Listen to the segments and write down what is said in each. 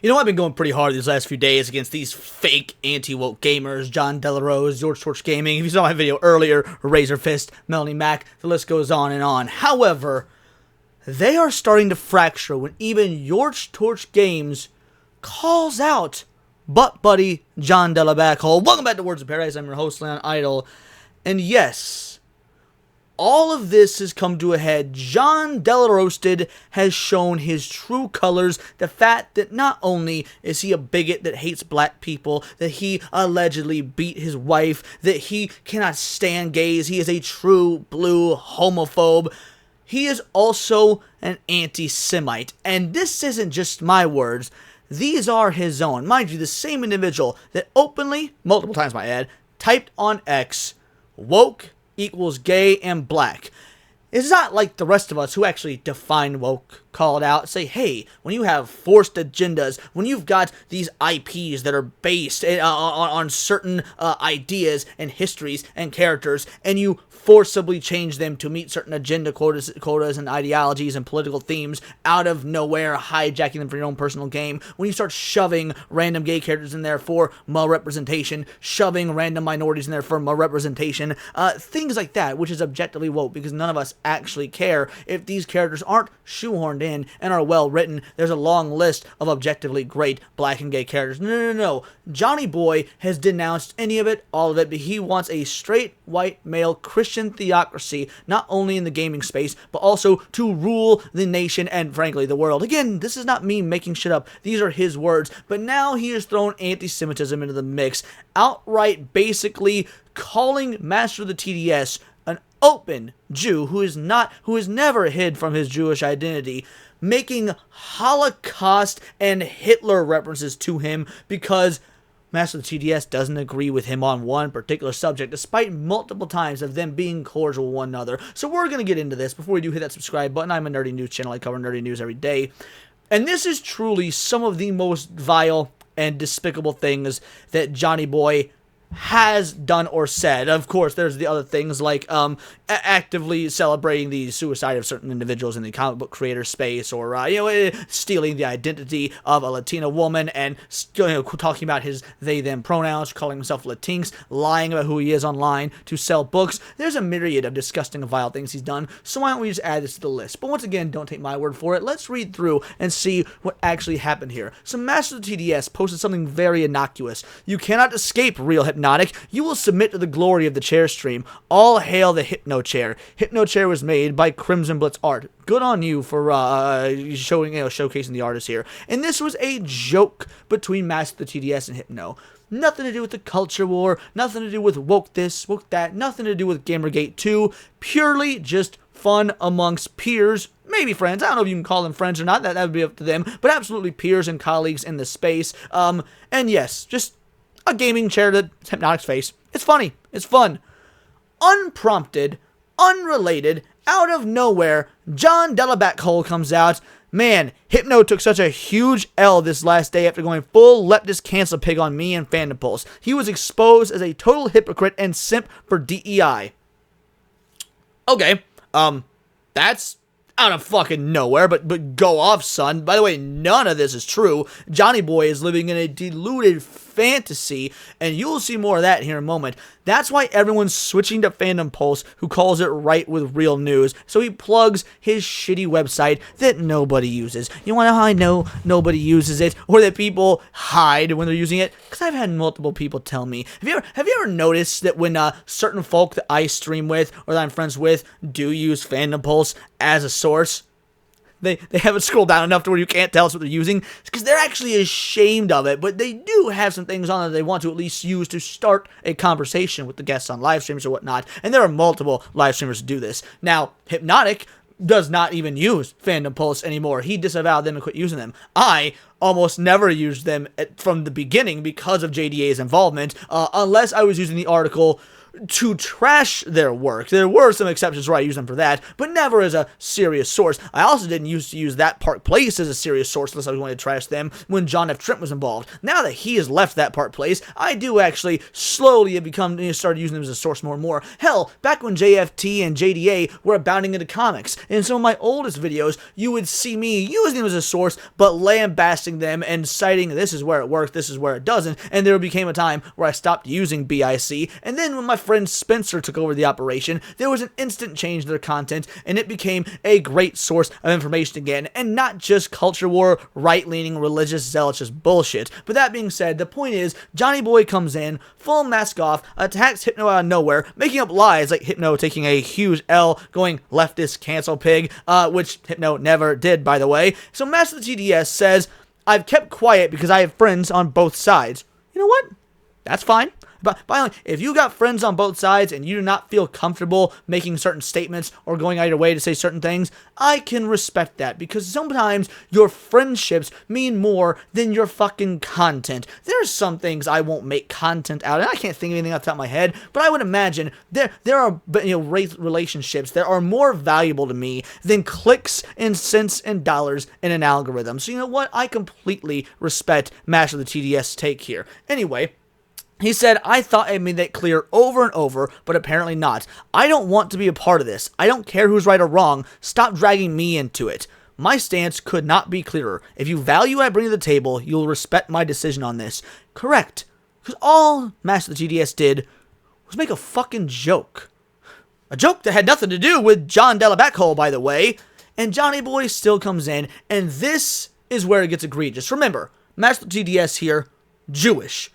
You know, I've been going pretty hard these last few days against these fake anti-woke gamers, John Delarose, George Torch Gaming. If you saw my video earlier, Razor Fist, Melanie Mac, the list goes on and on. However, they are starting to fracture when even George Torch Games calls out butt buddy John Delabackhole. Welcome back to Words of Paradise. I'm your host, Leon Idol. And yes, all of this has come to a head. John Delaroasted has shown his true colors. The fact that not only is he a bigot that hates black people, that he allegedly beat his wife, that he cannot stand gays, he is a true blue homophobe. He is also an anti-Semite. And this isn't just my words. These are his own. Mind you, the same individual that openly, multiple times might add, typed on X, woke equals gay and black. It's not like the rest of us who actually define woke, call it out, say, hey, when you have forced agendas, when you've got these IPs that are based on certain ideas and histories and characters, and you forcibly change them to meet certain agenda quotas and ideologies and political themes out of nowhere, hijacking them for your own personal game, when you start shoving random gay characters in there for male representation, shoving random minorities in there for male representation, things like that, which is objectively woke, because none of us actually care if these characters aren't shoehorned in and are well written. There's a long list of objectively great black and gay characters. No. Johnny Boy has denounced any of it, all of it, but he wants a straight white male Christian theocracy, not only in the gaming space, but also to rule the nation and, frankly, the world. Again, this is not me making shit up. These are his words. But now he has thrown anti-Semitism into the mix, outright basically calling Master of the TDS an open Jew who is never hid from his Jewish identity, making Holocaust and Hitler references to him because Master of the TDS doesn't agree with him on one particular subject, despite multiple times of them being cordial with one another. So we're going to get into this. Before we do, hit that subscribe button. I'm a nerdy news channel. I cover nerdy news every day. And this is truly some of the most vile and despicable things that Johnny Boy has done or said. Of course, there's the other things like actively celebrating the suicide of certain individuals in the comic book creator space, or stealing the identity of a Latina woman and talking about his they/them pronouns, calling himself Latinx, lying about who he is online to sell books. There's a myriad of disgusting and vile things he's done, so why don't we just add this to the list? But once again, don't take my word for it. Let's read through and see what actually happened here. So Master of the TDS posted something very innocuous. You cannot escape, real hypnotic. You will submit to the glory of the chair stream. All hail the Hypno Chair. Hypno Chair was made by Crimson Blitz Art. Good on you for showcasing the artist here. And this was a joke between Master of the TDS and Hypno. Nothing to do with the culture war, nothing to do with woke this, woke that, nothing to do with Gamergate 2, purely just fun amongst peers, maybe friends. I don't know if you can call them friends or not, that would be up to them, but absolutely peers and colleagues in the space. And yes, just a gaming chair that's Hypnotic's face. It's funny. It's fun. Unprompted, unrelated, out of nowhere, John Delabackhole comes out. Man, Hypno took such a huge L this last day after going full leftist cancel pig on me and Fandom Pulse. He was exposed as a total hypocrite and simp for DEI. Okay, that's out of fucking nowhere, but go off, son. By the way, none of this is true. Johnny Boy is living in a deluded fantasy, and you'll see more of that here in a moment. That's why everyone's switching to Fandom Pulse, who calls it right with real news, so he plugs his shitty website that nobody uses. You wanna know how I know nobody uses it, or that people hide when they're using it? Because I've had multiple people tell me. Have you ever noticed that when certain folk that I stream with, or that I'm friends with, do use Fandom Pulse as a source, They haven't scrolled down enough to where you can't tell us what they're using, because they're actually ashamed of it, but they do have some things on that they want to at least use to start a conversation with the guests on live streams or whatnot, and there are multiple live streamers who do this. Now, Hypnotic does not even use Fandom Pulse anymore. He disavowed them and quit using them. I almost never used them from the beginning because of JDA's involvement, unless I was using the article to trash their work. There were some exceptions where I used them for that, but never as a serious source. I also didn't used to use that Park Place as a serious source unless I was going to trash them when John F. Trent was involved. Now that he has left that Park Place, I do actually slowly have started using them as a source more and more. Hell, back when JFT and JDA were abounding into comics, in some of my oldest videos, you would see me using them as a source, but lambasting them and citing this is where it works, this is where it doesn't, and there became a time where I stopped using BIC, and then when my friend Spencer took over the operation, there was an instant change in their content, and it became a great source of information again, and not just culture war, right-leaning, religious, zealous bullshit. But that being said, the point is, Johnny Boy comes in, full mask off, attacks Hypno out of nowhere, making up lies like Hypno taking a huge L, going leftist cancel pig, which Hypno never did, by the way. So Master of the TDS says, I've kept quiet because I have friends on both sides. You know what? That's fine. But finally, if you got friends on both sides and you do not feel comfortable making certain statements or going out of your way to say certain things, I can respect that, because sometimes your friendships mean more than your fucking content. There's some things I won't make content out of, and I can't think of anything off the top of my head, but I would imagine there are relationships that are more valuable to me than clicks and cents and dollars in an algorithm. So you know what? I completely respect Master of the TDS take here. Anyway, he said, I thought I made that clear over and over, but apparently not. I don't want to be a part of this. I don't care who's right or wrong. Stop dragging me into it. My stance could not be clearer. If you value what I bring to the table, you'll respect my decision on this. Correct. Because all Master of the GDS did was make a fucking joke. A joke that had nothing to do with John Della Backhole, by the way. And Johnny Boy still comes in, and this is where it gets egregious. Remember, Master of the GDS here, Jewish.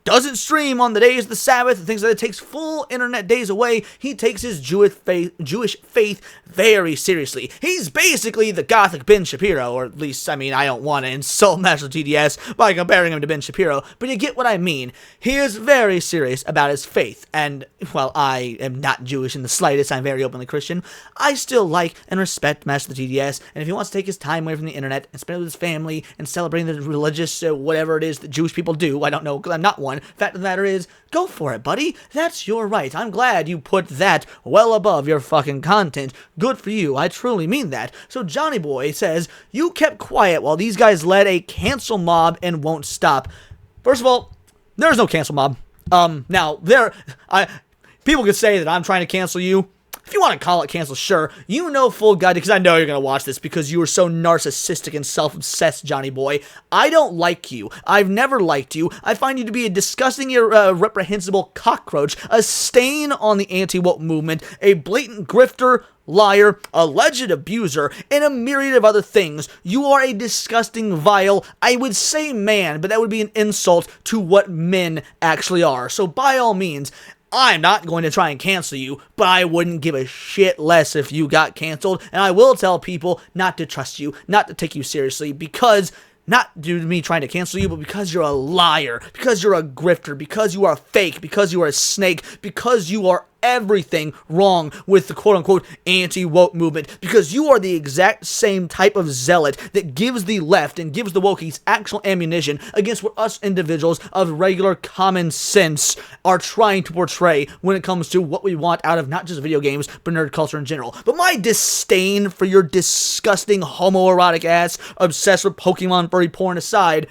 Doesn't stream on the days of the Sabbath and things like that. Takes full internet days away. He takes his Jewish faith very seriously. He's basically the Gothic Ben Shapiro, or at least, I mean, I don't want to insult Master TDS by comparing him to Ben Shapiro, but you get what I mean. He is very serious about his faith, and while I am not Jewish in the slightest, I'm very openly Christian, I still like and respect Master TDS, and if he wants to take his time away from the internet and spend it with his family and celebrating the religious, whatever it is that Jewish people do, I don't know, because I'm not one. Fact of the matter is, go for it, buddy. That's your right. I'm glad you put that well above your fucking content. Good for you. I truly mean that. So Johnny Boy says, you kept quiet while these guys led a cancel mob and won't stop. First of all, there's no cancel mob. Now, people could say that I'm trying to cancel you. If you want to call it cancel, sure. You know full god, because I know you're going to watch this because you are so narcissistic and self-obsessed, Johnny Boy. I don't like you. I've never liked you. I find you to be a disgusting, reprehensible cockroach, a stain on the anti-woke movement, a blatant grifter, liar, alleged abuser, and a myriad of other things. You are a disgusting, vile, I would say man, but that would be an insult to what men actually are. So by all means, I'm not going to try and cancel you, but I wouldn't give a shit less if you got canceled, and I will tell people not to trust you, not to take you seriously, because, not due to me trying to cancel you, but because you're a liar, because you're a grifter, because you are fake, because you are a snake, because you are everything wrong with the quote-unquote anti-woke movement, because you are the exact same type of zealot that gives the left and gives the wokies actual ammunition against what us individuals of regular common sense are trying to portray when it comes to what we want out of not just video games, but nerd culture in general. But my disdain for your disgusting homoerotic ass obsessed with Pokemon furry porn aside,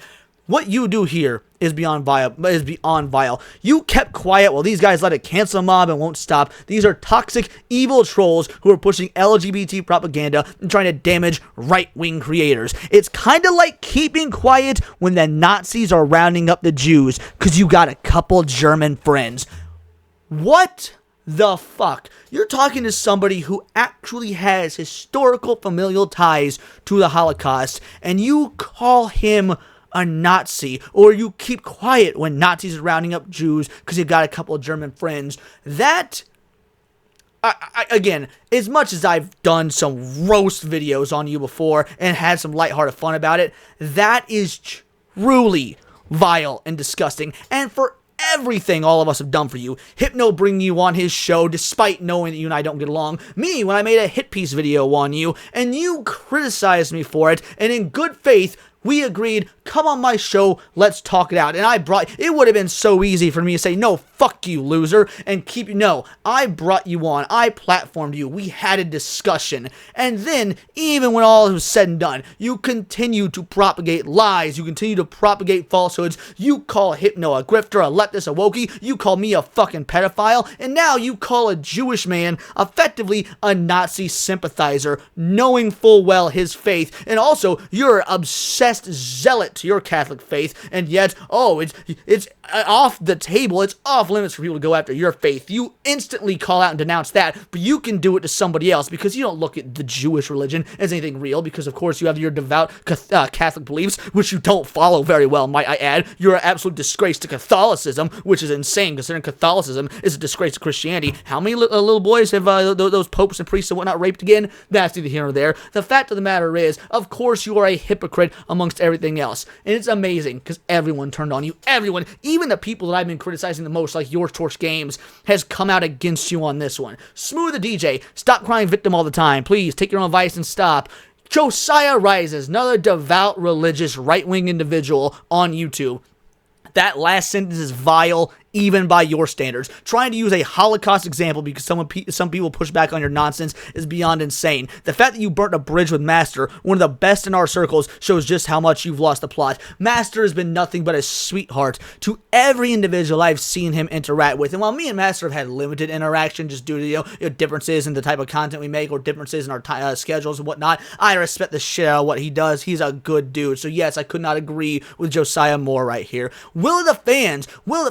what you do here is beyond vile. You kept quiet while these guys let it cancel mob and won't stop. These are toxic, evil trolls who are pushing LGBT propaganda and trying to damage right-wing creators. It's kind of like keeping quiet when the Nazis are rounding up the Jews because you got a couple German friends. What the fuck? You're talking to somebody who actually has historical familial ties to the Holocaust, and you call him a Nazi, or you keep quiet when Nazis are rounding up Jews because you've got a couple of German friends. That, again, as much as I've done some roast videos on you before and had some lighthearted fun about it, that is truly vile and disgusting. And for everything all of us have done for you, Hypno bringing you on his show despite knowing that you and I don't get along, me when I made a hit piece video on you and you criticized me for it, and in good faith We agreed, come on my show, let's talk it out. And it would have been so easy for me to say, no, fuck you, loser, and keep you. No, I brought you on, I platformed you, we had a discussion. And then, even when all was said and done, you continue to propagate lies, you continue to propagate falsehoods, you call Hypno a grifter, a leftist, a wokey, you call me a fucking pedophile, and now you call a Jewish man effectively a Nazi sympathizer, knowing full well his faith, and also you're an obsessed zealot to your Catholic faith, and yet, oh, it's off the table, it's off limits for people to go after your faith. You instantly call out and denounce that, but you can do it to somebody else because you don't look at the Jewish religion as anything real, because of course you have your devout Catholic beliefs, which you don't follow very well, might I add. You're an absolute disgrace to Catholicism, which is insane considering Catholicism is a disgrace to Christianity. How many little boys have those popes and priests and whatnot raped again? That's neither here nor there. The fact of the matter is, of course you are a hypocrite amongst everything else, and it's amazing because everyone turned on you. Everyone, even the people that I've been criticizing the most, like Your Torch Games, has come out against you on this one. Smooth the DJ, stop crying victim all the time. Please take your own advice and stop. Josiah Rises, another devout, religious, right-wing individual on YouTube. That last sentence is vile, even by your standards. Trying to use a Holocaust example because some people push back on your nonsense is beyond insane. The fact that you burnt a bridge with Master, one of the best in our circles, shows just how much you've lost the plot. Master has been nothing but a sweetheart to every individual I've seen him interact with. And while me and Master have had limited interaction just due to differences in the type of content we make or differences in our schedules and whatnot, I respect the shit out of what he does. He's a good dude. So yes, I could not agree with Josiah more right here. Will of the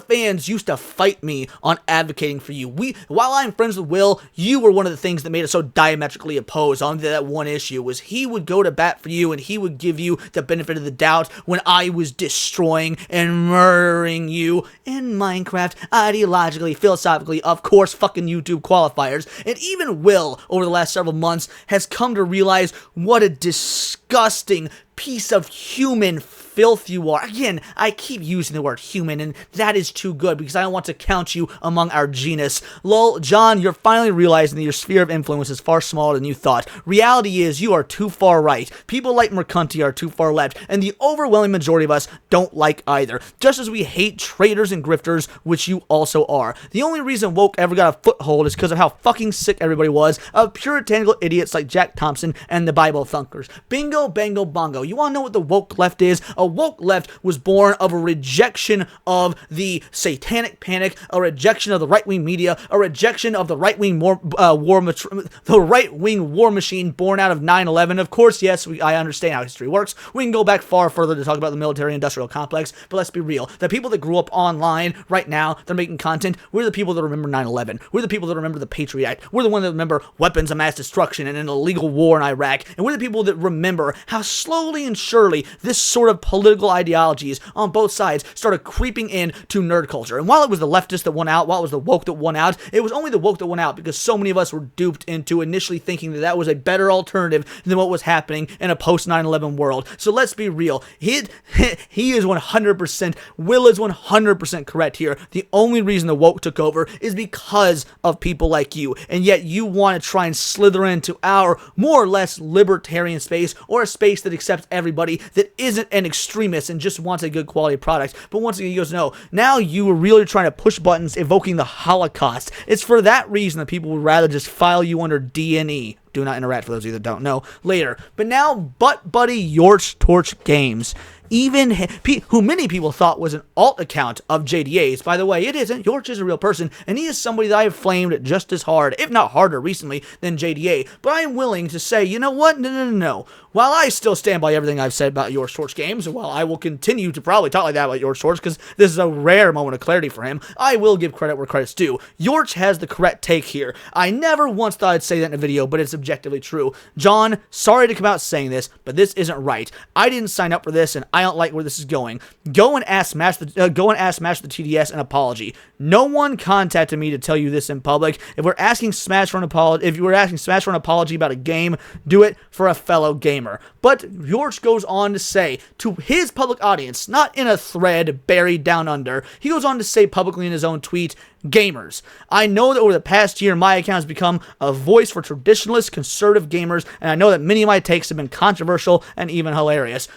fans used to fight me on advocating for you. While I'm friends with Will, you were one of the things that made us so diametrically opposed on that one issue, was he would go to bat for you and he would give you the benefit of the doubt when I was destroying and murdering you in Minecraft, ideologically, philosophically, of course, fucking YouTube qualifiers. And even Will, over the last several months, has come to realize what a disgusting piece of human filth you are. Again, I keep using the word human, and that is too good because I don't want to count you among our genus. Lol, John, you're finally realizing that your sphere of influence is far smaller than you thought. Reality is you are too far right. People like Mercanti are too far left, and the overwhelming majority of us don't like either. Just as we hate traitors and grifters, which you also are. The only reason woke ever got a foothold is because of how fucking sick everybody was of puritanical idiots like Jack Thompson and the Bible thunkers. Bingo, bango, bongo. You want to know what the woke left is? A woke left was born of a rejection of the satanic panic, a rejection of the right-wing media, a rejection of the right-wing war machine born out of 9/11. Of course, yes, I understand how history works. We can go back far further to talk about the military-industrial complex, but let's be real. The people that grew up online right now, they're making content, we're the people that remember 9/11. We're the people that remember the Patriot Act. We're the ones that remember weapons of mass destruction and an illegal war in Iraq. And we're the people that remember how slowly and surely this sort of political ideologies on both sides started creeping in to nerd culture. And while it was the leftists that won out, while it was the woke that won out, it was only the woke that won out because so many of us were duped into initially thinking that that was a better alternative than what was happening in a post 9/11 world. So let's be real. He is 100%, Will is 100% correct here. The only reason the woke took over is because of people like you. And yet you want to try and slither into our more or less libertarian space, or a space that accepts everybody, that isn't an extremist and just wants a good quality product. But once again, he goes, no, now you are really trying to push buttons evoking the Holocaust. It's for that reason that people would rather just file you under D&E. Do not interact, for those of you that don't know, later. But now, Butt Buddy Your Torch Games, who many people thought was an alt account of JDA's. By the way, it isn't. Yorch is a real person, and he is somebody that I have flamed just as hard, if not harder recently, than JDA. But I am willing to say, you know what? No. While I still stand by everything I've said about Your Torch Games, and while I will continue to probably talk like that about Your Torch, because this is a rare moment of clarity for him, I will give credit where credit's due. Yorch has the correct take here. I never once thought I'd say that in a video, but it's objectively true. John, sorry to come out saying this, but this isn't right. I didn't sign up for this, and I don't like where this is going. Go and ask Smash the TDS an apology. No one contacted me to tell you this in public. If we're asking Smash for an apology about a game, do it for a fellow gamer. But Yorch goes on to say to his public audience, not in a thread buried down under, he goes on to say publicly in his own tweet, gamers. I know that over the past year, my account has become a voice for traditionalist, conservative gamers, and I know that many of my takes have been controversial and even hilarious,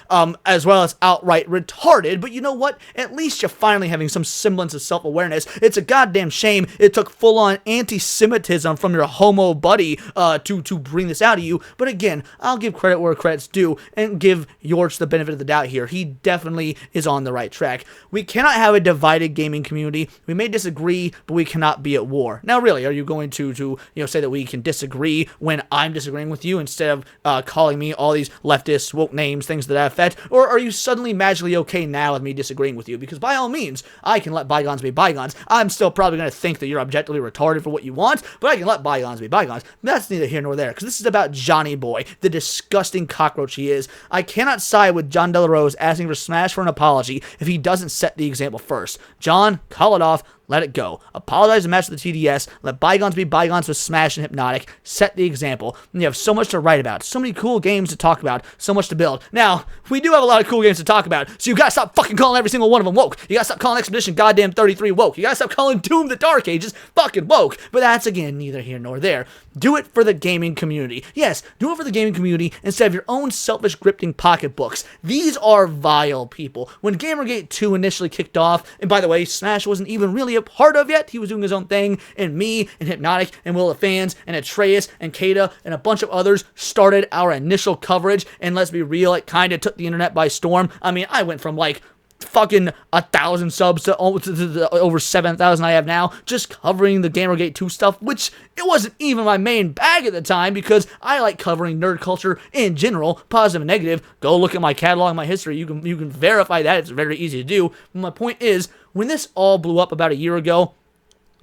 as well as outright retarded, but you know what? At least you're finally having some semblance of self-awareness. It's a goddamn shame it took full-on anti-Semitism from your homo buddy to bring this out of you, but again, I'll give credit where credit's due and give Yorch the benefit of the doubt here. He definitely is on the right track. We cannot have a divided gaming community. We may disagree, but we cannot be at war. Now, really, are you going to say that we can disagree when I'm disagreeing with you instead of calling me all these leftist woke names, things to that effect? Or are you suddenly magically okay now with me disagreeing with you? Because by all means, I can let bygones be bygones. I'm still probably going to think that you're objectively retarded for what you want, but I can let bygones be bygones. That's neither here nor there, because this is about Johnny Boy, the disgusting cockroach he is. I cannot side with John Delarose asking for Smash for an apology if he doesn't set the example first. John, call it off. Let it go. Apologize to match with the TDS. Let bygones be bygones with Smash and Hypnotic. Set the example. And you have so much to write about. So many cool games to talk about. So much to build. Now, we do have a lot of cool games to talk about. So you gotta stop fucking calling every single one of them woke. You gotta stop calling Expedition goddamn 33 woke. You gotta stop calling Doom the Dark Ages fucking woke. But that's, again, neither here nor there. Do it for the gaming community. Yes, do it for the gaming community instead of your own selfish grifting pocketbooks. These are vile people. When Gamergate 2 initially kicked off, and by the way, Smash wasn't even really a part of yet. He was doing his own thing, and me, and Hypnotic, and Will of Fans, and Atreus, and Kada, and a bunch of others started our initial coverage, and let's be real, it kind of took the internet by storm. I mean, I went from like fucking 1,000 subs to over 7,000 I have now, just covering the Gamergate 2 stuff, which it wasn't even my main bag at the time, because I like covering nerd culture in general, positive and negative. Go look at my catalog, my history, you can verify that. It's very easy to do. But my point is, when this all blew up about a year ago,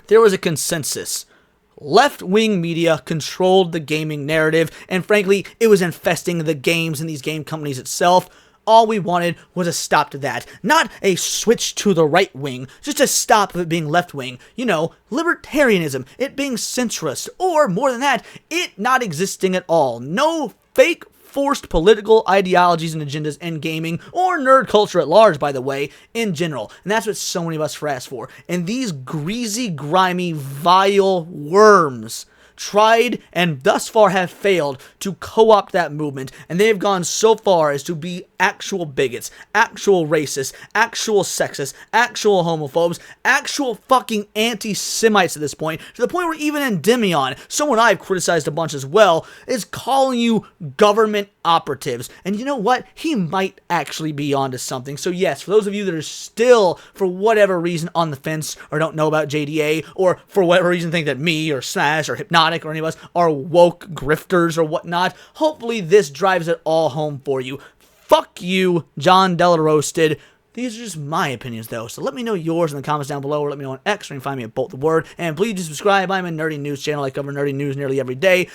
there was a consensus. Left-wing media controlled the gaming narrative, and frankly, it was infesting the games and these game companies itself. All we wanted was a stop to that. Not a switch to the right wing, just a stop of it being left wing. You know, libertarianism, it being centrist, or more than that, it not existing at all. No fake forced political ideologies and agendas in gaming, or nerd culture at large, by the way, in general. And that's what so many of us asked for. And these greasy, grimy, vile worms tried and thus far have failed to co-opt that movement, and they have gone so far as to be actual bigots, actual racists, actual sexists, actual homophobes, actual fucking anti-Semites at this point, to the point where even Endymion, someone I've criticized a bunch as well, is calling you government operatives. And you know what? He might actually be onto something. So yes, for those of you that are still, for whatever reason, on the fence, or don't know about JDA, or for whatever reason think that me, or Smash, or Hypnotic, or any of us are woke grifters or whatnot, hopefully this drives it all home for you. Fuck you, John Delarosted. These are just my opinions, though, so let me know yours in the comments down below, or let me know on X, or you can find me at Bolt the Word, and please do subscribe. I'm a nerdy news channel. I cover nerdy news nearly every day.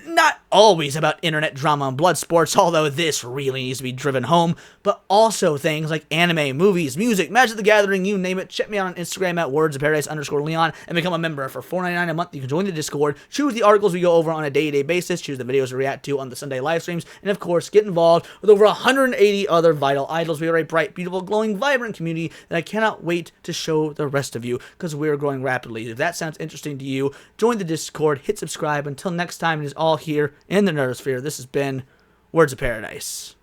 Not always about internet drama and blood sports, although this really needs to be driven home, but also things like anime, movies, music, Magic the Gathering, you name it. Check me out on Instagram at wordsofparadise_Leon, and become a member. For $4.99 a month, you can join the Discord, choose the articles we go over on a day-to-day basis, choose the videos to react to on the Sunday live streams, and of course, get involved with over 180 other vital idols. We are a bright, beautiful, glowing, vibrant community that I cannot wait to show the rest of you, because we are growing rapidly. If that sounds interesting to you, join the Discord, hit subscribe. Until next time, it is all here in the Nerdosphere. This has been Words of Paradise.